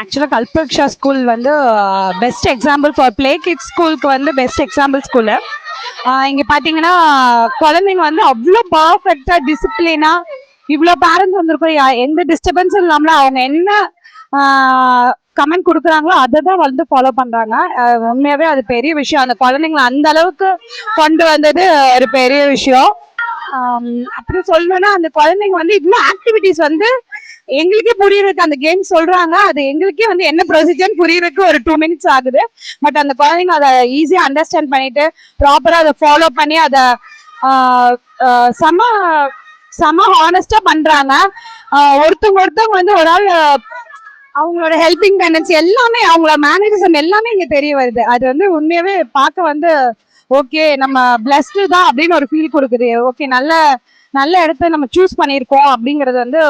ஆக்சுவலாக கல்பக்ஷா ஸ்கூல் வந்து best example for play kids ஸ்கூலுக்கு வந்து பெஸ்ட் எக்ஸாம்பிள் ஸ்கூலு. இங்கே பார்த்தீங்கன்னா குழந்தைங்க வந்து அவ்வளோ பர்ஃபெக்டாக டிசிப்ளினாக இவ்வளோ பேரண்ட்ஸ் வந்திருக்கோம், எந்த டிஸ்டர்பன்ஸும் இல்லாமல் அவங்க என்ன கமெண்ட் கொடுக்குறாங்களோ அதை தான் வந்து ஃபாலோ பண்ணுறாங்க. உண்மையாகவே அது பெரிய விஷயம். அந்த குழந்தைங்களை அந்த அளவுக்கு கொண்டு வந்தது ஒரு பெரிய விஷயம். அப்படி சொல்லணும்னா அந்த குழந்தைங்க வந்து இவ்வளோ ஆக்டிவிட்டிஸ் வந்து எங்களுக்கே புரியறதுக்கு அந்த கேம் சொல்றாங்க, அது எங்களுக்கே வந்து என்ன ப்ரொசீஜர் புரியறதுக்கு ஒரு 2 minutes ஆகுது. பட் அந்த குழந்தைங்க அதை ஈஸியா அண்டர்ஸ்டாண்ட் பண்ணிட்டு ப்ராப்பரா அதை ஃபாலோ பண்ணி அதை செம செம ஹானஸ்டா பண்றாங்க. ஒருத்தவங்க வந்து ஒரு ஆள் அவங்களோட ஹெல்பிங் டெண்டன்சி எல்லாமே, அவங்களோட மேனேஜிசம் எல்லாமே இங்க தெரிய வருது. அது வந்து உண்மையாவே பார்க்க வந்து ஓகே நம்ம பிளஸ்டு தான் அப்படின்னு ஒரு ஃபீல் கொடுக்குது. ஓகே நல்ல நல்ல இடத்த நம்ம சூஸ் பண்ணியிருக்கோம் அப்படிங்கிறது வந்து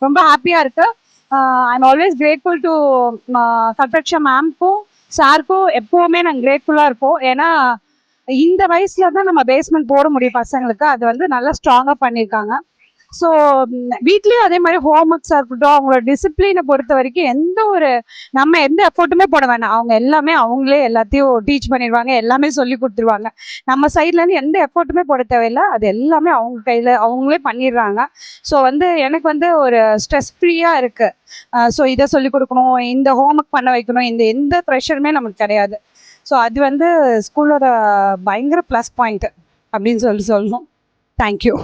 ரொம்ப ஹாப்பியா இருக்கு. ஐம் ஆல்வேஸ் கிரேட்ஃபுல் டு கல்பக்ஷா மேம்க்கும் சாருக்கும். எப்பவுமே நாங்கள் கிரேட்ஃபுல்லா இருப்போம். ஏன்னா இந்த வயசுல தான் நம்ம பேஸ்மெண்ட் போட முடியும் பசங்களுக்கு. அது வந்து நல்லா ஸ்ட்ராங்கா பண்ணியிருக்காங்க. ஸோ வீட்லயும் அதே மாதிரி ஹோம் ஒர்க்ஸா இருக்கட்டும், அவங்களோட டிசிப்ளினை பொறுத்த வரைக்கும் நம்ம எந்த எஃபர்ட்டுமே போட வேண்டாம். அவங்க எல்லாமே அவங்களே எல்லாத்தையும் டீச் பண்ணிடுவாங்க, எல்லாமே சொல்லி கொடுத்துருவாங்க. நம்ம சைட்ல இருந்து எந்த எஃபர்ட்டுமே போட தேவையில்லை, அது எல்லாமே அவங்க கையில அவங்களே பண்ணிடுறாங்க. ஸோ வந்து எனக்கு வந்து ஒரு ஸ்ட்ரெஸ் ஃப்ரீயா இருக்கு. ஸோ இதை சொல்லிக் கொடுக்கணும், இந்த ஹோம் ஒர்க் பண்ண வைக்கணும், இந்த எந்த ப்ரெஷருமே நமக்கு கிடையாது. ஸோ அது வந்து ஸ்கூலோட பயங்கர ப்ளஸ் பாயிண்ட் அப்படின்னு சொல்லணும். தேங்க்யூ.